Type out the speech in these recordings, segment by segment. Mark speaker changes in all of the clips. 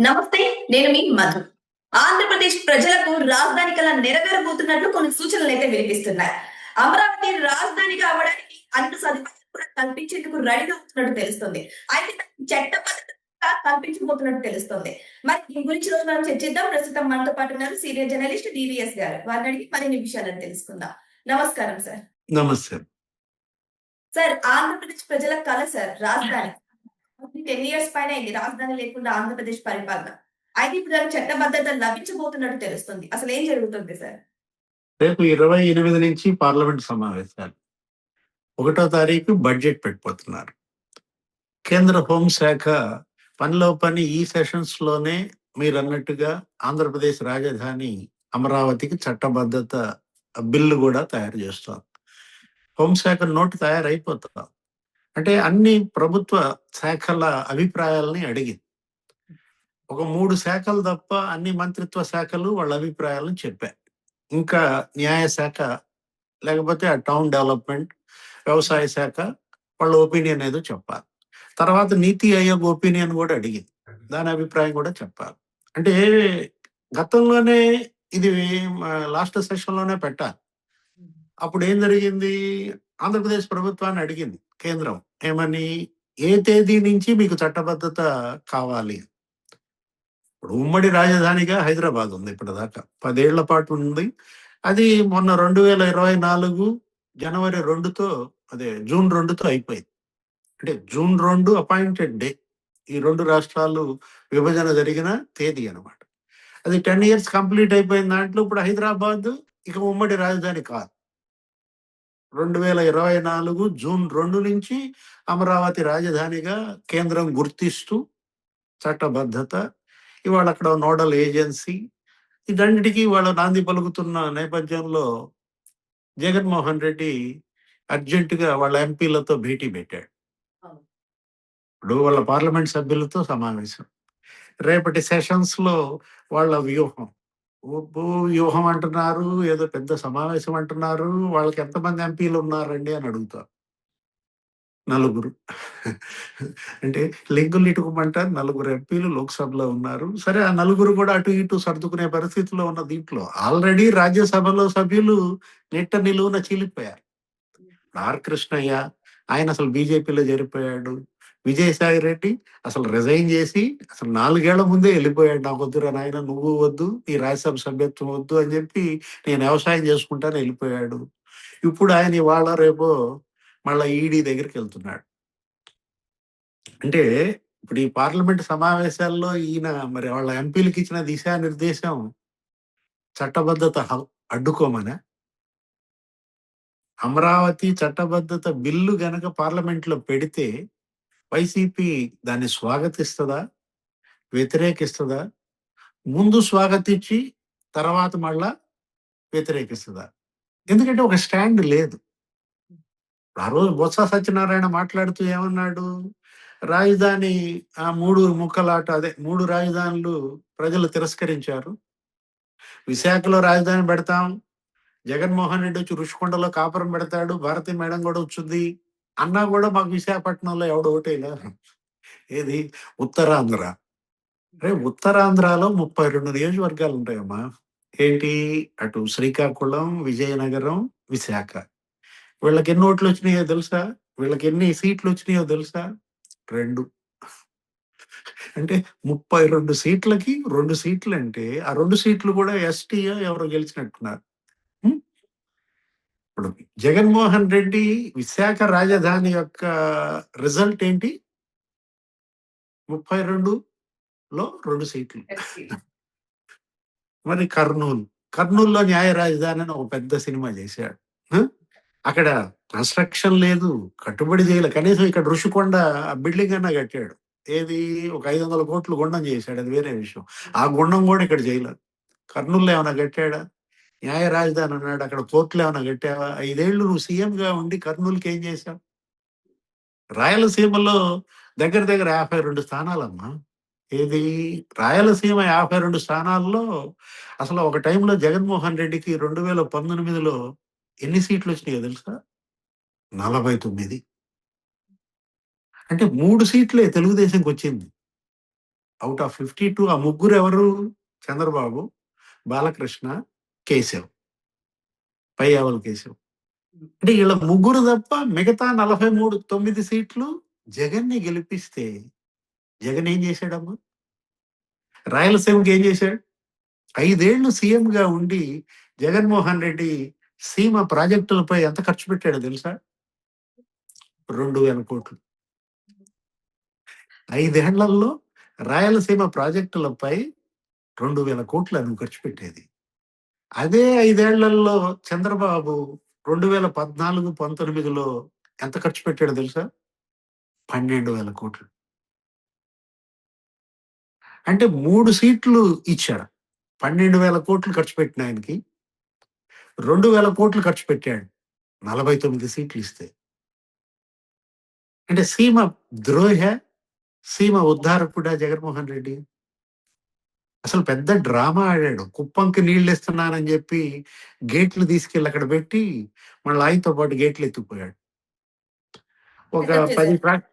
Speaker 1: నమస్తే. నేను మీ మధు. ఆంధ్రప్రదేశ్ ప్రజలకు రాజధాని కల నెరవేరబోతున్నట్లు కొన్ని సూచనలైతే వినిపిస్తున్నాయి. అమరావతి రాజధానిగా అవ్వడానికి అన్ని సదుపాయాలు కూడా కల్పించేందుకు రెడీగా అవుతున్నట్టు తెలుస్తుంది. అయితే చట్టబద్ధంగా కల్పించబోతున్నట్టు తెలుస్తుంది. మరి దీని గురించి ఈరోజు మనం చర్చిద్దాం. ప్రస్తుతం మనతో పాటు ఉన్నారు సీనియర్ జర్నలిస్ట్ డివిఎస్ గారు. వారిని అడిగి మరిన్ని విషయాలను తెలుసుకుందాం. నమస్కారం సార్.
Speaker 2: నమస్తే.
Speaker 1: సార్, ఆంధ్రప్రదేశ్ ప్రజల కల సార్ రాజధాని. 10 ఇయర్స్ పైన అయింది రాజధాని లేకుండా ఆంధ్రప్రదేశ్ పరిపాలన. అయితే ఇప్పుడు దానికి చట్టబద్ధత లభించబోతున్నట్టు తెలుస్తుంది. అసలు ఏం జరుగుతుంది సార్?
Speaker 2: రేపు 28 నుంచి పార్లమెంట్ సమావేశాలు. 1వ తారీఖు బడ్జెట్ పెట్టిపోతున్నారు. కేంద్ర హోంశాఖ పనిలో పని ఈ సెషన్స్ లోనే మీరన్నట్టుగా ఆంధ్రప్రదేశ్ రాజధాని అమరావతికి చట్టబద్ధత బిల్లు కూడా తయారు చేస్తారు. హోంశాఖ నోటు తయారైపోతుంది. అంటే అన్ని ప్రభుత్వ శాఖల అభిప్రాయాలని అడిగింది. ఒక 3 శాఖలు తప్ప అన్ని మంత్రిత్వ శాఖలు వాళ్ళ అభిప్రాయాలను చెప్పాయి. ఇంకా న్యాయశాఖ లేకపోతే ఆ టౌన్ డెవలప్మెంట్, వ్యవసాయ శాఖ వాళ్ళ ఒపీనియన్ ఏదో చెప్పాలి. తర్వాత నీతి ఆయోగ్ ఒపీనియన్ కూడా అడిగింది. దాని అభిప్రాయం కూడా చెప్పాలి. అంటే గతంలోనే ఇది లాస్ట్ సెషన్లోనే పెట్టాలి. అప్పుడు ఏం జరిగింది? ఆంధ్రప్రదేశ్ ప్రభుత్వాన్ని అడిగింది కేంద్రం ఏమని, ఏ తేదీ నుంచి మీకు చట్టబద్ధత కావాలి? ఇప్పుడు ఉమ్మడి రాజధానిగా హైదరాబాద్ ఉంది ఇప్పటిదాకా 10 ఏళ్ల పాటు ఉంది. అది మొన్న 2024 జనవరి 2తో జూన్ 2తో అయిపోయింది. అంటే జూన్ 2 అపాయింటెడ్ డే. ఈ 2 రాష్ట్రాలు విభజన జరిగిన తేదీ అనమాట. అది 10 ఇయర్స్ కంప్లీట్ అయిపోయిన దాంట్లో ఇప్పుడు హైదరాబాద్ ఇక ఉమ్మడి రాజధాని కాదు. 2024 జూన్ 2 నుంచి అమరావతి రాజధానిగా కేంద్రం గుర్తిస్తూ చట్టబద్ధత, ఇవాళ అక్కడ నోడల్ ఏజెన్సీ, ఇదన్నిటికీ వాళ్ళ నాంది పలుకుతున్న నేపథ్యంలో జగన్మోహన్ రెడ్డి అర్జెంటుగా వాళ్ళ ఎంపీలతో భేటీ పెట్టాడు. ఇప్పుడు వాళ్ళ పార్లమెంట్ సభ్యులతో సమావేశం. రేపటి సెషన్స్ లో వాళ్ళ వ్యూహం వ్యూహం అంటున్నారు, ఏదో పెద్ద సమావేశం అంటున్నారు. వాళ్ళకి ఎంతమంది ఎంపీలు ఉన్నారండి అని అడుగుతారు. 4. అంటే లింకులు ఇటుకుమంటారు. 4 ఎంపీలు లోక్సభలో ఉన్నారు. సరే, ఆ 4 కూడా అటు ఇటు సర్దుకునే పరిస్థితిలో ఉన్న దీంట్లో ఆల్రెడీ రాజ్యసభలో సభ్యులు నిట్ట నిలువున చీలిపోయారు. ఆర్ కృష్ణయ్య ఆయన అసలు బీజేపీలో చేరిపోయాడు. విజయసాయి రెడ్డి అసలు రిజైన్ చేసి అసలు 4 ఏళ్ల ముందే వెళ్ళిపోయాడు. నాకు వద్దురా నాయన, నువ్వు వద్దు, ఈ రాజ్యసభ సభ్యత్వం వద్దు అని చెప్పి నేను వ్యవసాయం చేసుకుంటాను వెళ్ళిపోయాడు. ఇప్పుడు ఆయన ఇవాళ రేపో మళ్ళా ఈడీ దగ్గరికి వెళ్తున్నాడు. అంటే ఇప్పుడు ఈ పార్లమెంట్ సమావేశాల్లో ఈయన మరి వాళ్ళ ఎంపీలకు ఇచ్చిన దిశానిర్దేశం చట్టబద్ధత అడ్డుకోమనా? అమరావతి చట్టబద్ధత బిల్లు గనక పార్లమెంట్ లో పెడితే వైసీపీ దాన్ని స్వాగతిస్తుందా, వ్యతిరేకిస్తుందా? ముందు స్వాగతించి తర్వాత మళ్ళా వ్యతిరేకిస్తుందా? ఎందుకంటే ఒక స్టాండ్ లేదు. ఆ రోజు బొత్స సత్యనారాయణ మాట్లాడుతూ ఏమన్నాడు? రాజధాని 3 ముక్కలాట, 3 రాజధానులు ప్రజలు తిరస్కరించారు. విశాఖలో రాజధాని పెడతాం, జగన్మోహన్ రెడ్డి వచ్చి రుషికొండలో కాపురం పెడతాడు, భారతి మేడం కూడా వచ్చింది అన్నా కూడా మాకు విశాఖపట్నంలో ఎవడు ఓటేలా. ఏది ఉత్తరాంధ్ర? అరే ఉత్తరాంధ్రలో 32 నియోజకవర్గాలు ఉంటాయమ్మా. ఏంటి, అటు శ్రీకాకుళం, విజయనగరం, విశాఖ. వీళ్ళకి ఎన్ని ఓట్లు వచ్చినాయో తెలుసా? వీళ్ళకి ఎన్ని సీట్లు వచ్చినాయో తెలుసా? 2. అంటే 32 సీట్లకి 2 సీట్లు అంటే ఆ 2 సీట్లు కూడా ఎస్టీ ఎవరో గెలిచినట్టున్నారు. ఇప్పుడు జగన్మోహన్ రెడ్డి విశాఖ రాజధాని యొక్క రిజల్ట్ ఏంటి? 32లో 2 సీట్లు. మరి కర్నూలులో న్యాయ రాజధాని అని ఒక పెద్ద సినిమా చేశాడు. అక్కడ కన్స్ట్రక్షన్ లేదు, కట్టుబడి చేయలేదు. కనీసం ఇక్కడ రుషికొండ బిల్డింగ్ అన్నా కట్టాడు. ఏది, ఒక 500 కోట్లు గుండం చేశాడు, అది వేరే విషయం. ఆ గుండం కూడా ఇక్కడ చేయలేదు. కర్నూలులో ఏమైనా కట్టాడా? న్యాయ రాజధాని అన్నాడు, అక్కడ కోర్టులు ఏమైనా కట్టావా? 5 ఏళ్ళు నువ్వు సీఎంగా ఉండి కర్నూలుకి ఏం చేశావు? రాయలసీమలో దగ్గర దగ్గర 52 స్థానాలమ్మా. ఏది, రాయలసీమ 52 స్థానాల్లో అసలు ఒక టైంలో జగన్మోహన్ రెడ్డికి 2019లో ఎన్ని సీట్లు వచ్చినాయో తెలుసా? 49. అంటే 3 సీట్లే తెలుగుదేశంకి వచ్చింది. అవుట్ ఆఫ్ 52 ఆ ముగ్గురు ఎవరు? చంద్రబాబు, బాలకృష్ణ, కేశవ్, పయ్యావుల కేశవ్. అంటే వీళ్ళ ముగ్గురు తప్ప మిగతా 43 9 సీట్లు జగన్‌ని గెలిపిస్తే జగన్ ఏం చేశాడమ్మా? రాయలసీమకి ఏం చేశాడు? 5 ఏళ్ళు సీఎంగా ఉండి జగన్మోహన్ రెడ్డి సీమ ప్రాజెక్టులపై ఎంత ఖర్చు పెట్టాడో తెలుసా? 2,000 కోట్లు. 5 ఏళ్లలో రాయలసీమ ప్రాజెక్టులపై 2,000 కోట్లు నువ్వు ఖర్చు పెట్టేది. అదే 5 ఏళ్లలో చంద్రబాబు 2014, 19లో ఎంత ఖర్చు పెట్టాడో తెలుసా? 12,000 కోట్లు. అంటే 3 సీట్లు ఇచ్చాడు. 12,000 కోట్లు ఖర్చు పెట్టిన ఆయనకి 2,000 కోట్లు ఖర్చు పెట్టాడు. 49 సీట్లు ఇస్తే. అంటే సీమ ద్రోహ, సీమ ఉద్ధారకుడా జగన్మోహన్ రెడ్డి? అసలు పెద్ద డ్రామా ఆడాడు. కుప్పంకి నీళ్లిస్తున్నానని చెప్పి గేట్లు తీసుకెళ్ళి అక్కడ పెట్టి మళ్ళీ ఆయనతో పాటు గేట్లు ఎత్తుకుపోయాడు. ఒక
Speaker 1: సెటప్
Speaker 2: 10
Speaker 1: చేశారు.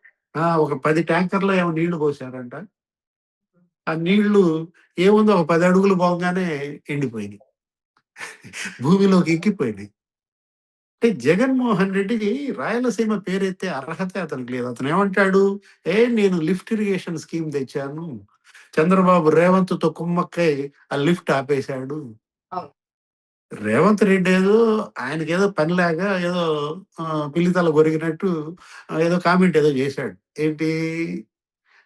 Speaker 2: ఒక 10 ట్యాంకర్‌లో ఏమో నీళ్లు పోసారంట. ఆ నీళ్లు ఏముందో ఒక 10 అడుగులు పోంగానే ఎండిపోయినాయి. భూమిలోకి ఎక్కిపోయినాయి. అంటే జగన్మోహన్ రెడ్డికి రాయలసీమ పేరెత్తే అర్హతే అతనికి లేదు. అతను ఏమంటాడు? నేను లిఫ్ట్ ఇరిగేషన్ స్కీమ్ తెచ్చాను. చంద్రబాబు రేవంత్‌తో కుమ్మక్కై ఆ లిఫ్ట్ ఆపేశాడు.
Speaker 1: అవును.
Speaker 2: రేవంత్ రెడ్డి ఏదో ఆయనకేదో పనిలాగా ఏదో పిల్లితల కొరికినట్టు ఏదో కామెంట్ ఏదో చేశాడు. ఏంటి?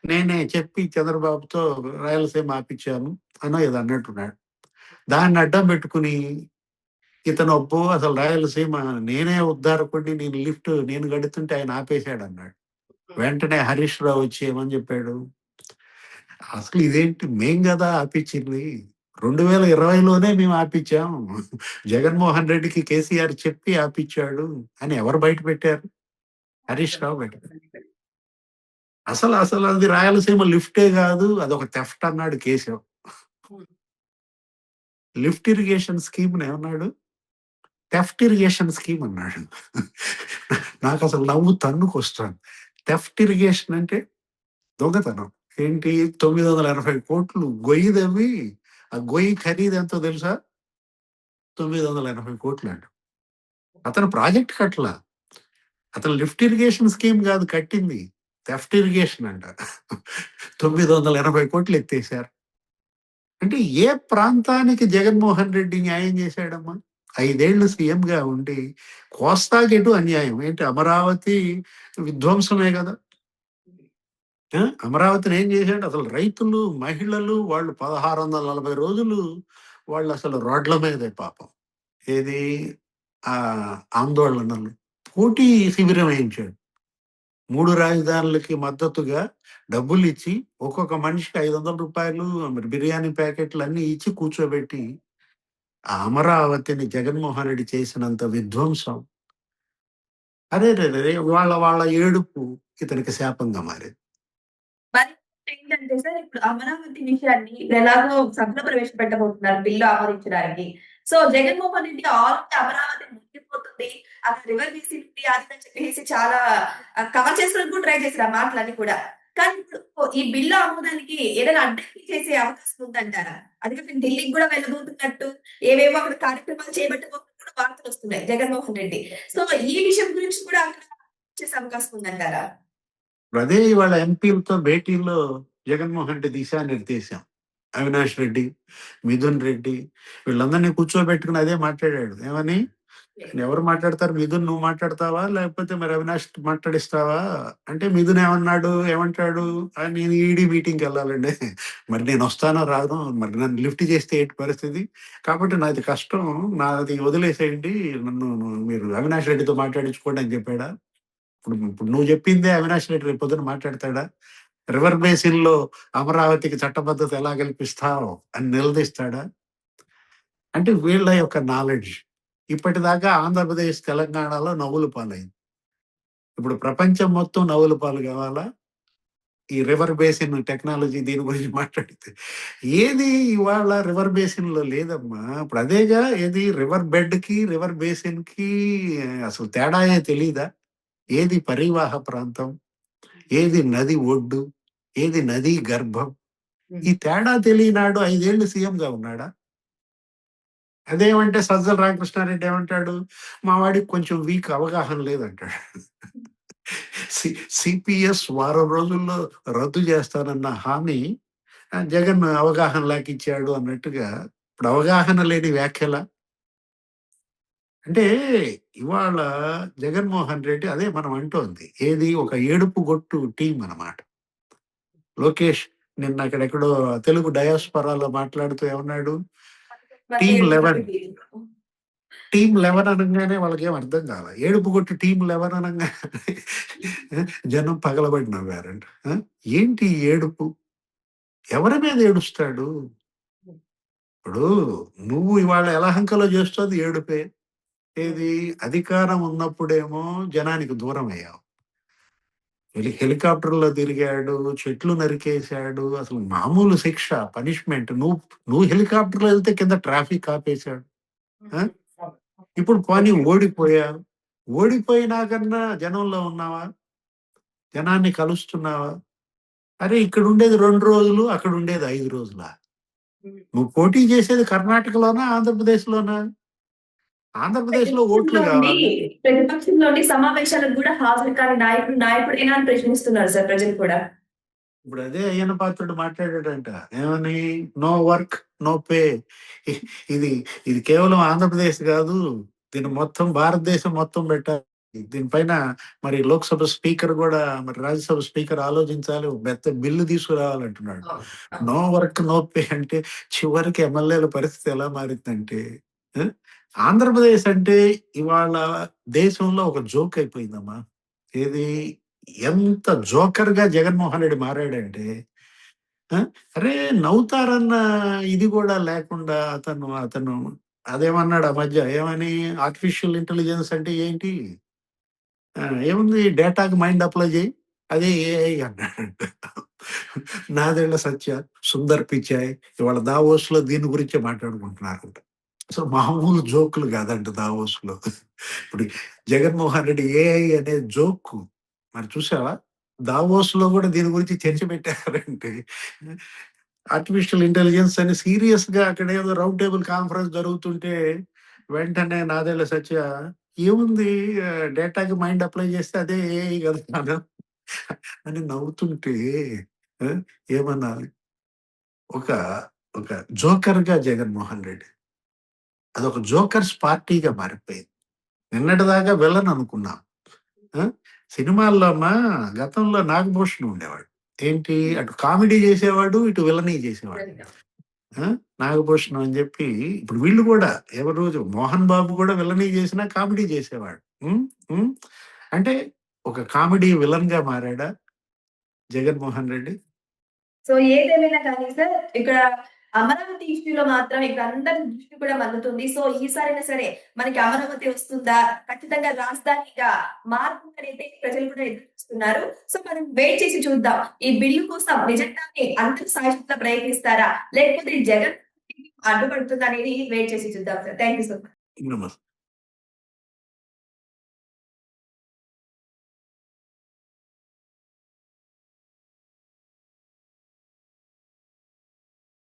Speaker 2: నేనే చెప్పి చంద్రబాబుతో రాయలసీమ ఆపిచ్చాను అనో ఏదో అన్నట్టున్నాడు. దాన్ని అడ్డం పెట్టుకుని ఇతను అబ్బో! అసలు రాయలసీమ నేనే ఉద్ధారకుడిని, నేను లిఫ్ట్ నేను కడుతుంటే ఆయన ఆపేశాడన్నాడు. వెంటనే హరీష్ రావు వచ్చి ఏమని చెప్పాడు? అసలు ఇదేంటి మేం గదా ఆపిచ్చింది. 2020లోనే మేము ఆపిచ్చాం. జగన్మోహన్ రెడ్డికి కేసీఆర్ చెప్పి ఆపిచ్చాడు అని ఎవరు బయట పెట్టారు? హరీష్ రావు బయట పెట్టారు. అసలు అది రాయలసీమ లిఫ్టే గాదు. అదొక థెఫ్ట్ అన్నాడు కేశవ్. లిఫ్ట్ ఇరిగేషన్ స్కీమ్‌ని ఏమన్నాడు? థెఫ్ట్ ఇరిగేషన్ స్కీమ్ అన్నాడు. నాకసలు నవ్వు తన్నుకొస్తుంది. థెఫ్ట్ ఇరిగేషన్ అంటే దొంగతనం. ఏంటి 980 కోట్లు గొయ్యి తవ్వి, ఆ గొయ్యి ఖరీదెంతో తెలుసా? 980 కోట్లు అంట. అతను ప్రాజెక్ట్ కట్టలా. అతను లిఫ్ట్ ఇరిగేషన్ స్కీమ్ కాదు కట్టింది. థెఫ్ట్ ఇరిగేషన్ అంట. 980 కోట్లు ఎత్తేసారు. అంటే ఏ ప్రాంతానికి జగన్మోహన్ రెడ్డి న్యాయం చేశాడమ్మా? 5 ఏళ్ళు సీఎంగా ఉండి కోస్తాకెటు అన్యాయం. ఏంటి అమరావతి విధ్వంసమే గదా! అమరావతిని ఏం చేశాడు? అసలు రైతులు, మహిళలు వాళ్ళు 1640 రోజులు వాళ్ళసలు రోడ్ల మీదే పాపం. ఏది? ఆందోళనలు. పోటీ శిబిరం వేయించాడు. 3 రాజధానులకి మద్దతుగా డబ్బులిచ్చి ఒక్కొక్క మనిషికి రూ. 500 మరి బిర్యానీ ప్యాకెట్లన్నీ ఇచ్చి కూర్చోబెట్టి, ఆ అమరావతిని జగన్మోహన్ రెడ్డి చేసినంత విధ్వంసం. అరెరెరెరే! వాళ్ళ ఏడుపు ఇతనికి శాపంగా మారింది.
Speaker 1: మరి ఏంటంటే సార్ ఇప్పుడు అమరావతి విషయాన్ని ఎలాగో సభలో ప్రవేశపెట్టబోతున్నారు బిల్లు ఆమోదించడానికి. సో జగన్మోహన్ రెడ్డి ఆల్రెడీ అమరావతి మునిగిపోతుంది. అక్కడ రివర్ బేసిన్ అది అని చెప్పేసి చాలా కవర్ చేసుకోవడానికి కూడా ట్రై చేశారు ఆ మాటలన్నీ కూడా. కానీ ఇప్పుడు ఈ బిల్లు ఆమోదానికి ఏదైనా అడ్డంకి చేసే అవకాశం ఉందంటారా? అది కాక ఢిల్లీకి కూడా వెళ్ళబోతున్నట్టు ఏవేవో అక్కడ కార్యక్రమాలు చేపట్టబోతున్నట్టు కూడా వార్తలొస్తున్నాయి జగన్మోహన్ రెడ్డి. సో ఈ విషయం గురించి కూడా అక్కడ చేసే అవకాశం ఉందంటారా?
Speaker 2: అదే ఇవాళ ఎంపీలతో భేటీలో జగన్మోహన్ రెడ్డి దిశానిర్దేశం. అవినాష్ రెడ్డి, మిథున్ రెడ్డి వీళ్ళందరినీ కూర్చోబెట్టుకుని అదే మాట్లాడాడు. ఏమని? ఎవరు మాట్లాడతారు? మిథున్ నువ్వు మాట్లాడతావా? లేకపోతే మరి అవినాష్ మాట్లాడిస్తావా? అంటే మిథున్ ఏమంటాడు? నేను ఈడీ మీటింగ్‌కెళ్ళాలండి. మరి నేనొస్తానో రానో మరి నన్ను లిఫ్ట్ చేస్తే ఏంటి పరిస్థితి? కాబట్టి నాది కష్టం. నాది వదిలేసేయండి. మీరు అవినాష్ రెడ్డితో మాట్లాడించుకోండి అని చెప్పాడా? ఇప్పుడు నువ్వు చెప్పిందే అవినాష్ రెడ్డి రేపు పొద్దున మాట్లాడతాడా? రివర్ బేసిన్‌లో అమరావతికి చట్టబద్ధత ఎలా కల్పిస్తావు అని నిలదీస్తాడా? అంటే వీళ్ళ యొక్క నాలెడ్జ్. ఇప్పటిదాకా ఆంధ్రప్రదేశ్, తెలంగాణలో నవ్వుల పాలైంది. ఇప్పుడు ప్రపంచం మొత్తం నవ్వుల పాలు కావాలా? ఈ రివర్ బేసిన్ టెక్నాలజీ దీని గురించి మాట్లాడితే. ఏది ఇవాళ రివర్ బేసిన్‌లో లేదమ్మా. ఇప్పుడు అదేగా ఏది రివర్ బెడ్‌కి, రివర్ బేసిన్‌కి అసలు తేడాయే తెలీదా? ఏది పరివాహ ప్రాంతం? ఏది నది ఒడ్డు? ఏది నదీ గర్భం? ఈ తేడా తెలియనాడు 5 ఏళ్ళు సీఎంగా ఉన్నాడా? అదేమంటే సజ్జల రామకృష్ణారెడ్డి ఏమంటాడు? మా వాడికి కొంచెం వీక్ అవగాహన లేదంటాడు. సి సిపిఎస్ వారం రోజుల్లో రద్దు చేస్తానన్న హామీ జగన్ అవగాహన లేక ఇచ్చాడు అన్నట్టుగా ఇప్పుడు అవగాహన లేని వ్యాఖ్యలా? అంటే ఇవాళ జగన్మోహన్ రెడ్డి అదే మనం అంటోంది. ఏది ఒక ఏడుపు గొట్టు టీమ్ అన్నమాట. లోకేష్ నిన్న అక్కడెక్కడో తెలుగు డయాస్పోరాలో మాట్లాడుతూ ఏమన్నాడు? టీమ్ 11 టీమ్ 11 అనంగానే వాళ్ళకేం అర్థం కాలా. ఏడుపు గొట్టు టీమ్ 11 అనంగానే జనం పగలబడి నవ్వారంట. ఏంటి ఈ ఏడుపు? ఎవరి మీద ఏడుస్తాడు? ఇప్పుడు నువ్వు ఇవాళ యలహంకలో చేస్తోంది ఏడుపే. ఏది అధికారం ఉన్నప్పుడేమో జనానికి దూరమయ్యావు. హెలికాప్టర్‌లో తిరిగాడు, చెట్లు నరికేశాడు. అసలు మామూలు శిక్ష, పనిష్మెంట్. నువ్వు హెలికాప్టర్‌లో ఎళ్తే కింద ట్రాఫిక్ ఆపేశాడు. ఆ! ఇప్పుడు పోనీ ఓడిపోయావు. ఓడిపోయినా కన్నా జనంలో ఉన్నావా? జనాన్ని కలుస్తున్నావా? అరే! ఇక్కడుండేది 2 రోజులు, అక్కడుండేది 5 రోజులా? నువ్వు పోటీ చేసేది కర్ణాటకలోనా? ఆంధ్రప్రదేశ్‌లోనా? ఆంధ్రప్రదేశ్‌లో ఓట్లు
Speaker 1: ప్రతిపక్షంలోని
Speaker 2: గావాలి.
Speaker 1: ప్రతిపక్షంలోని సమావేశాలకు కూడా హాజరు కాని నాయకుడేనా అని ప్రశ్నిస్తున్నారు సార్ ప్రజలు కూడా.
Speaker 2: ఇప్పుడు అదే అయ్యన్న పాత్రుడు మాట్లాడాడంట. ఏమని? No work, no pay. ఇది ఇది కేవలం ఆంధ్రప్రదేశ్ గాదు. దీన్ని మొత్తం భారతదేశం మొత్తం పెట్టాలి. దీనిపైన మరి లోక్‌సభ స్పీకర్ గూడా మరి రాజ్యసభ స్పీకర్ ఆలోచించాలి. ఒక పెద్ద బిల్లు తీసుకురావాలంటున్నాడు. నో వర్క్, నో పే అంటే చివరికి ఎమ్మెల్యేల పరిస్థితి ఎలా మారిందంటే ఆ! ఆంధ్రప్రదేశ్ అంటే ఇవాళ దేశంలో ఒక జోక్ అయిపోయిందమ్మా. ఏది? ఎంత జోకర్‌గా జగన్మోహన్ రెడ్డి మారాడంటే ఆ! అరే! నవ్వుతారన్న ఇది గూడా లేకుండా అతను అదేమన్నాడు ఆ మధ్య ఏమని ఆర్టిఫిషియల్ ఇంటెలిజెన్స్ అంటే ఏంటి? ఏముంది డేటాకి మైండ్ అప్లై జెయి. అదే ఏఐ అన్నాడంట. నాదెండ్ల సత్య, సుందర్ పిచాయ్ ఇవాళ దావోస్‌లో దీని గురించే మాట్లాడుకుంటున్నారంట. అసలు మామూలు జోకులు గాదంట దావోస్‌లో. ఇప్పుడు జగన్మోహన్ రెడ్డి ఏఐ అనే జోకు మరి చూసావా? దావోస్‌లో గూడా దీని గురించి చర్చ పెట్టారంటే ఆర్టిఫిషియల్ ఇంటెలిజెన్స్ అని సీరియస్‌గా అక్కడేదో రౌండ్ టేబుల్ కాన్ఫరెన్స్ జరుగుతుంటే వెంటనే నాదెళ్ల సత్య ఏముంది డేటాకి మైండ్ అప్లై చేస్తే అదే ఏఐ గదా అని నవ్వుతుంటే ఆ! ఏమనాలి? ఒక ఒక జోకర్‌గా జగన్మోహన్ రెడ్డి. అదొక జోకర్స్ పార్టీగా మారిపోయింది. నిన్నటిదాకా విలన్ అనుకున్నాం. ఆ! సినిమాల్లో గతంలో నాగభూషణం ఉండేవాడు. ఏంటి అటు కామెడీ చేసేవాడు, ఇటు విలనీ చేసేవాడు. ఆ! నాగభూషణం అని జెప్పి ఇప్పుడు వీళ్ళు గూడా ఎవరు 'మోహన్ బాబు' గూడా విలనీ చేసినా కామెడీ చేసేవాడు. హ్మ్. హ్మ్. అంటే ఒక కామెడీ విలన్‌గా మారాడా జగన్మోహన్ రెడ్డి?
Speaker 1: సో ఏదేమైనా కానీ సార్, ఇక్కడ అమరావతి ఇష్యూలో మాత్రం ఇక్కడ అందరి దృష్టి కూడా మళ్లుతుంది. సో ఈసారైనా సరే మనకి అమరావతి వస్తుందా? ఖచ్చితంగా రాజధానిగా మారుతుందనైతే ప్రజలు కూడా ఎదురు చూస్తున్నారు. సో మనం వెయిట్ చేసి చూద్దాం. ఈ బిల్లు కోసం నిజంగానే అందరూ సాయశక్తులా ప్రయత్నిస్తారా? లేకపోతే జగన్ అడ్డుపడుతుందా అనేది వెయిట్ చేసి చూద్దాం sir. Thank you so much.
Speaker 2: నమస్తే.